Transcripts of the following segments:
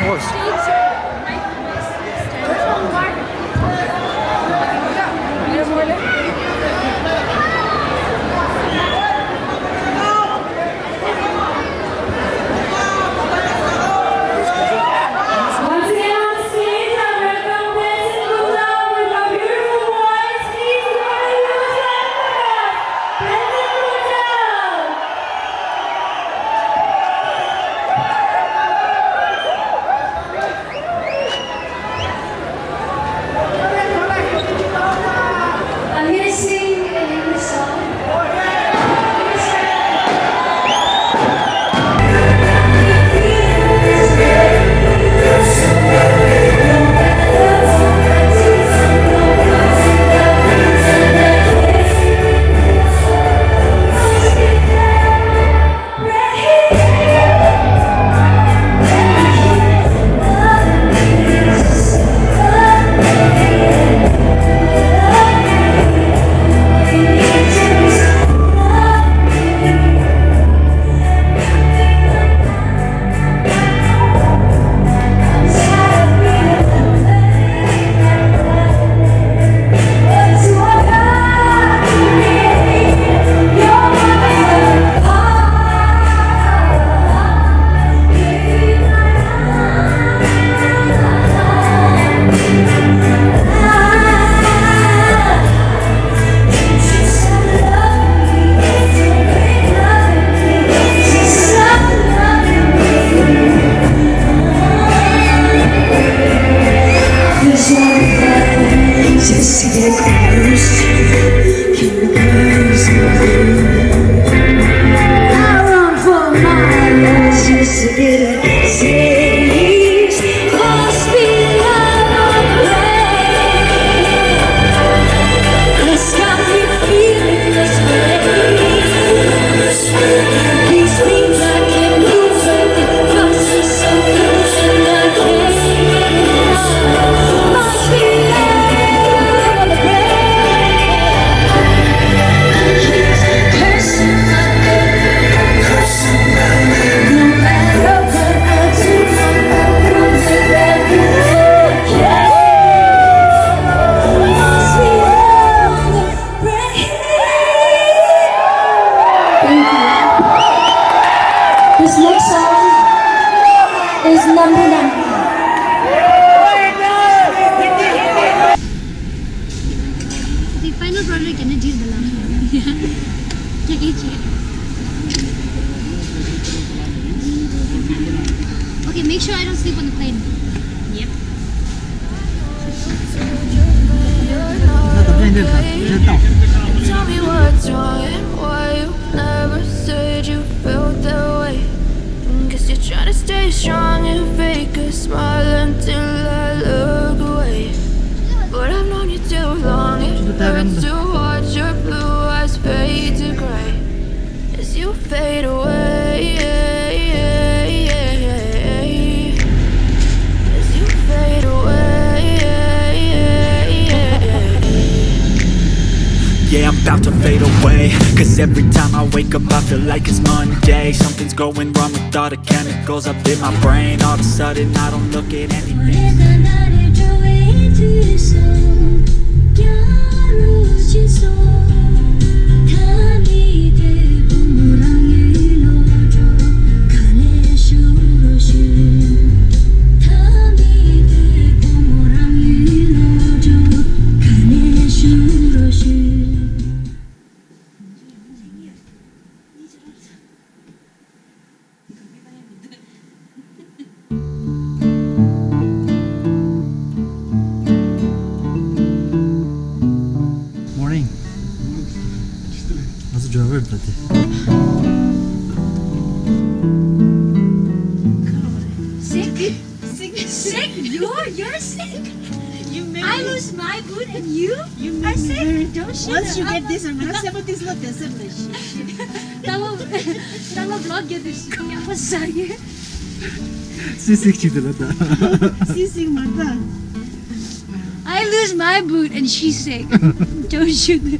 Once again on stage, I welcome Tenzin Kunsel with our beautiful voice. Please join us Tenzin Kunsel. I'm gonna sing an English song. Just to get close to you, close to you. I run for miles just to get a taste. Must be love of rain. It's got me feeling this way. These things I can't lose, it must be so close and I can't. Must be love of rain. Cursing my love, cursing my love. No matter what I do, I'm gonna let you forget. Must be love of rain. Thank you. This next song is Nambu Nambu. The final product energy is the last one. Yeah. Okay, make sure I don't sleep on the plane. Yep. Tell me what's wrong and why you never said you felt that way. Guess you're trying to stay strong and fake a smile until I look away. But I've known you too long, it hurts to watch your blue eyes fade to gray as you fade away. As you fade away. Yeah, I'm about to fade away. Cause every time I wake up I feel like it's Monday. Something's going wrong with all the chemicals up in my brain. All of a sudden I don't look at anything. 내가 나를 좋아해줘서 겨루지소 담이 되고 모랑이 넣어줘 가네 슈로슈 담이 되고 모랑이 넣어줘 가네 슈로슈. Morning. Nasıl driver dedi? Sick? You're sick? I lose my boot and you are sick? Don't shit. Once you get this, I'm gonna say about this lot of Tama vlog ya this. Apa saya? Sisik çıktı da. Sising mata. I lose my boot and she's sick. Don't shoot her.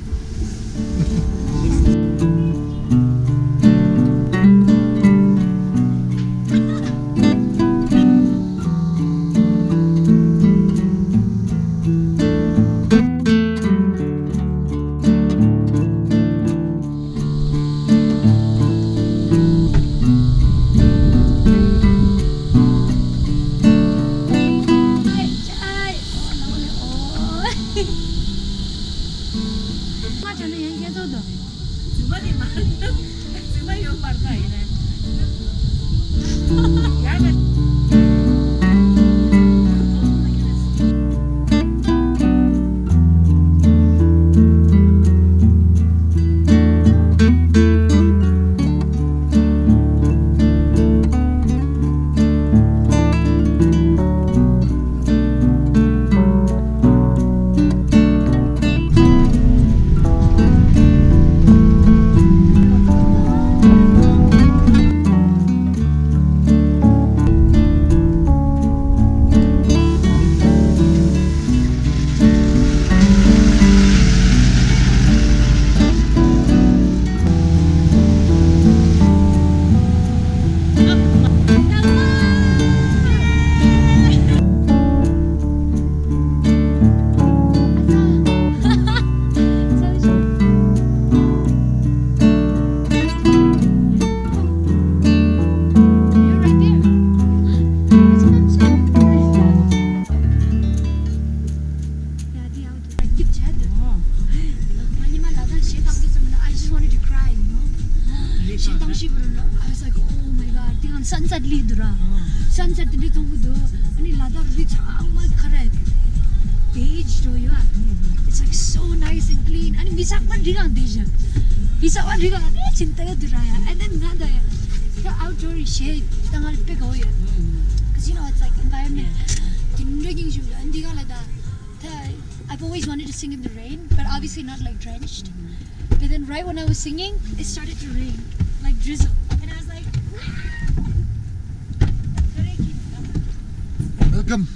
I was like, oh my god, tingnan sunset lidura. Sunset dito do. Ani ladar rich amal correct. Page do you. It's like so nice and clean. Ani bisak man digang deja. Bisak man digang cinta ya duraya. And then ngada ya. The outdoor shade tangal pe go ya. Cuz you know it's like environment. Tinraging ju andiga lada. I've always wanted to sing in the rain, but obviously not like drenched. But then right when I was singing, it started to rain, like drizzle. And I was like, welcome.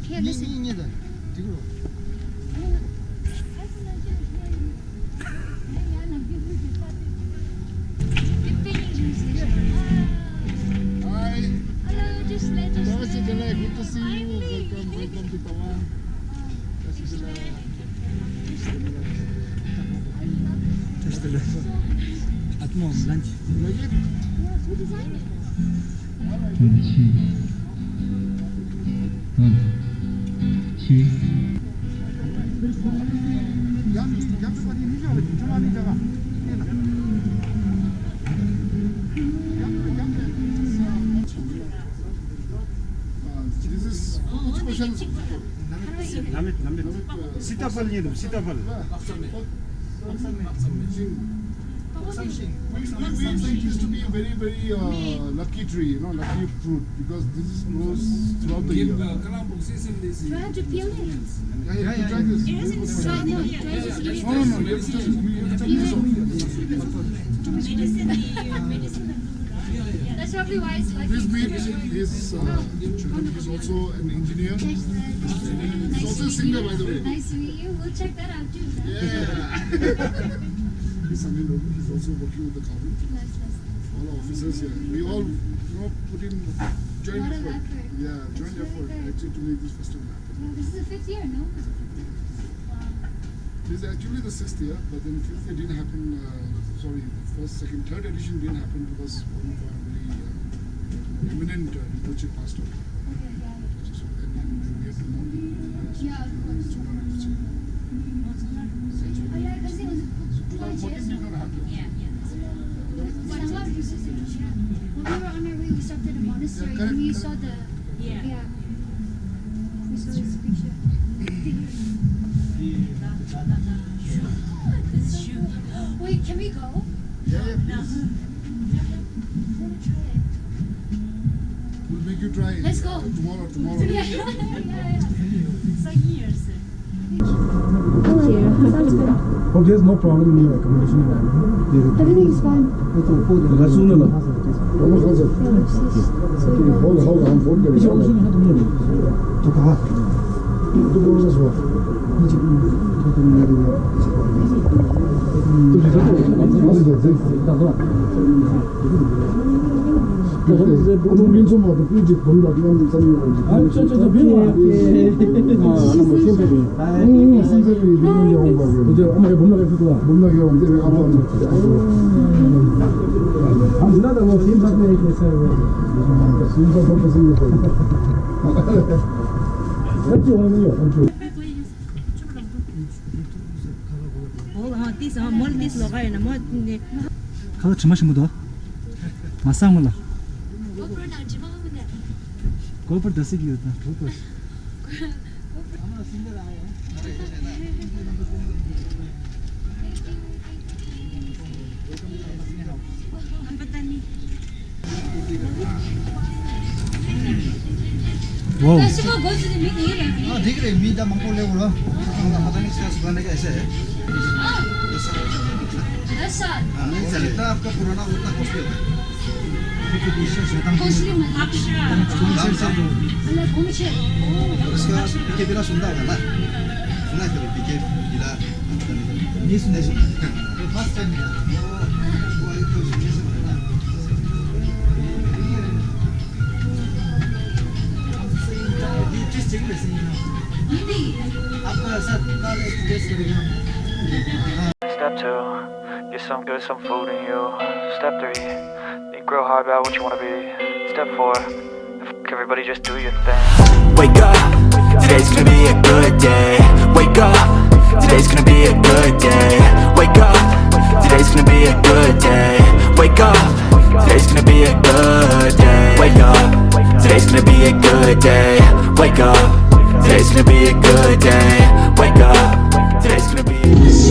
Here, listen. Good to see you. Welcome to Tawang. At mom, lunch. Like it? Yes, we designed it. 시타팔 이름, 시타팔. We think this to be a very, very lucky tree, lucky fruit, because this grows throughout the year. Do I have to peel it? Yeah, you try this. So I know, do I just eat it? No, you have to That's probably why it's like this beat is he's also an engineer. He's also a singer, by the way. Nice to meet you. We'll check that out too. Yeah. He's also working with the government. All our officers here. We all put in joint Lot of effort. effort. Yeah, joint That's effort really good. actually to make this festival happen. Yeah, this is the 5th year, no? This is actually the 6th year, but then 5th year didn't happen. Sorry, the first, second, third edition didn't happen because one of our very eminent devoted passed away. So then we had to mourn. Yeah, of course. So one of the Oh yeah, because it was 14 did not happen. When we were on our way, we stopped at a monastery Yeah, and we correct. saw the we saw his picture. Wait, can we go? Yeah, please. We'll make you try. Let's go. Tomorrow. Yeah. Hope there's no problem in your accommodation environment. Everything's fine. Let's do it. Hold on, phone करें. 이제 엄청 하도 뭐. 또 가. 또 모르서 좋아. 이제 또 내리고. 보통 민소마도 삐지 본다 그냥 사는 아, 저 비행기. 신세비 비행기 온 거고. 이제 엄마가 못 나게 했을 거야. 못 나게 온데 내가 한번 안 나다 뭐 심사도 이렇게 했어요. 심사 덮었습니다. 가서 주마시 묻어. 마상 몰라. GoPro 나오지 마 근데. 골프 더 쓰기였다. 골프. Wow Kasi mo go to the meeting. हाँ ठीक है मीठा मंगो ले बोलो पता नहीं क्या सुखाने का ऐसे है Asa? जितना आपका पुराना उतना कॉस्टली होता है Costly man. Ala komishe. और इसका पीके बिना सुनता होगा ना सुना है कभी पीके बिना नहीं सुने फर्स्ट टाइम वो एक तो सुनने से बना चीज चाहिए वैसे ही आपका ऐसा कार एक्सपीरियंस करेगा Step 2, get some good, some food in you. Step 3, think real hard about what you wanna be. Step 4, fuck everybody, just do your thing. Wake up, today's gonna be a good day. Wake up, today's gonna be a good day. Wake up, today's gonna be a good day. Wake up, today's gonna be a good day. Wake up, today's gonna be a good day. Wake up, today's gonna be a good day. Wake up, today's gonna be this.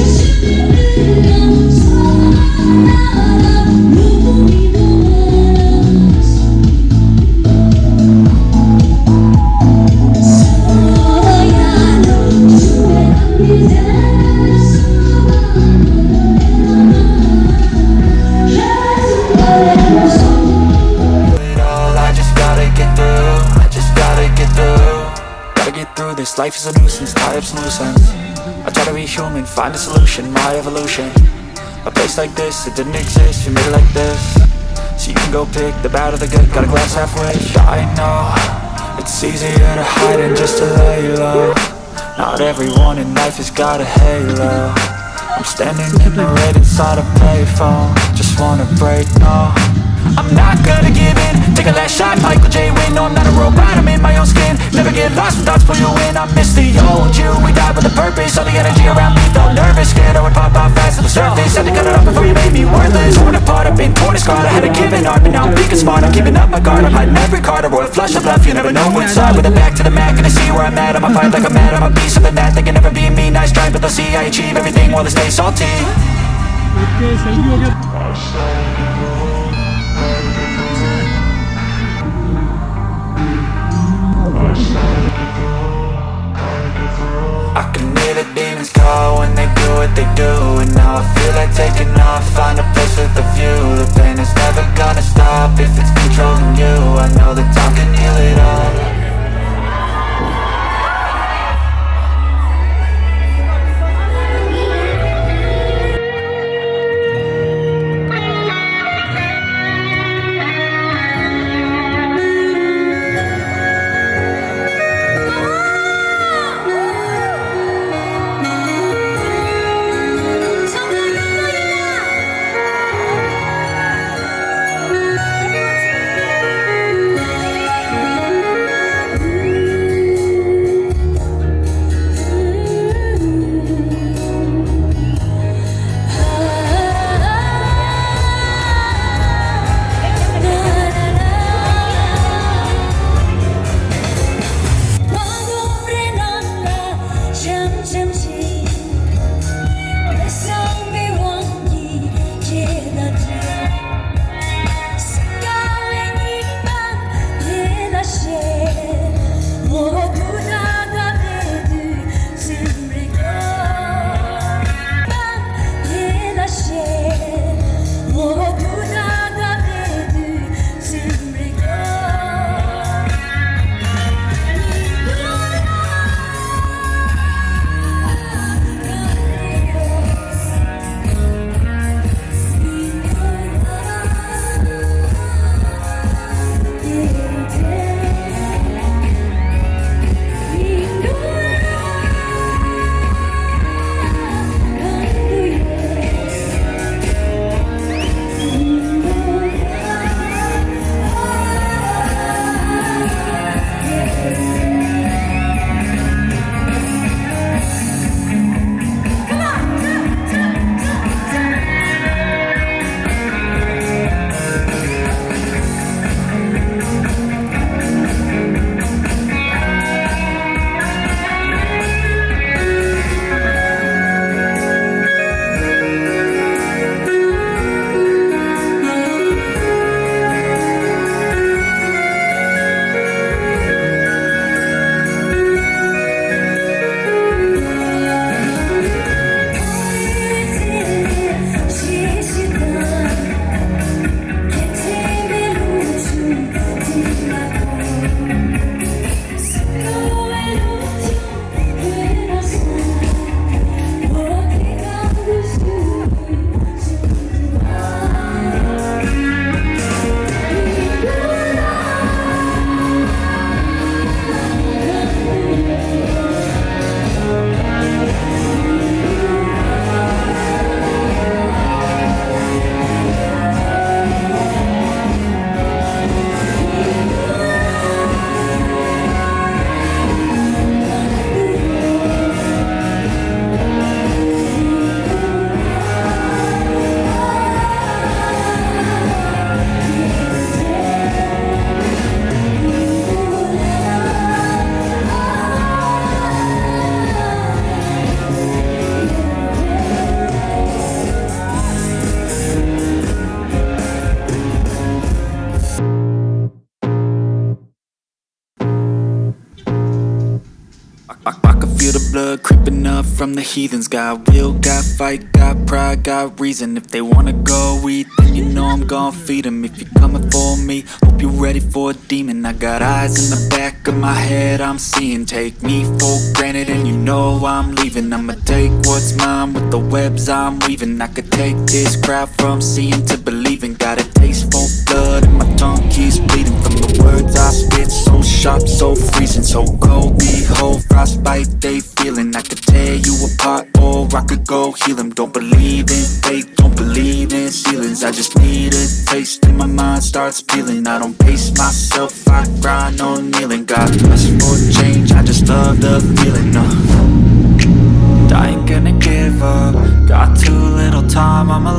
Life is a nuisance, tie up some loose ends. I try to be human, find a solution, my evolution. A place like this, it didn't exist, you made it like this. So you can go pick the bad or the good, got a glass halfway. I know, it's easier to hide than just to lay low. Not everyone in life has got a halo. I'm standing in the red inside a payphone. Just wanna break, no, I'm not gonna give in. Take a last shot, Michael J. Win. No, I'm not a robot, I'm in my own skin. Never get lost when thoughts pull you in. I miss the old you, we died with a purpose. All the energy around me felt nervous. Scared I would pop off fast to the surface. Had to cut it off before you made me worthless. Torn apart, I've been torn and scarred. I had to give an art, but now I'm being smart. I'm keeping up my guard, I'm hiding every card. A royal flush of left, you never know what's side. With a back to the mat, gonna see where I'm at. I'ma fight like I'm mad, I'ma be something that they can never be me. Nice try, but they'll see I achieve everything while they stay salty. I can hear the demons call when they do what they do. And now I feel like taking off, find a place with a view. The pain is never gonna stop if it's controlling you. I know that time can heal it all. I can feel the blood creeping up from the heathens. Got will, got fight, got pride, got reason. If they wanna go eat, then you know I'm gon' feed them. If you're coming for me, hope you're ready for a demon. I got eyes in the back of my head, I'm seeing. Take me for granted and you know I'm leaving. I'ma take what's mine with the webs I'm weaving. I could take this crowd from seeing to believing. Got a taste for blood and my tongue keeps bleeding from the words I spit. So sharp, so freezing, so cold. Behold, frostbite they feeling. I could tear you apart or I could go heal them. Don't believe in fate, don't believe in ceilings. I just need a taste and my mind starts peeling. I don't pace myself, I grind on kneeling. God bless for change, I just love the feeling. I ain't gonna give up. Got too little time, I'ma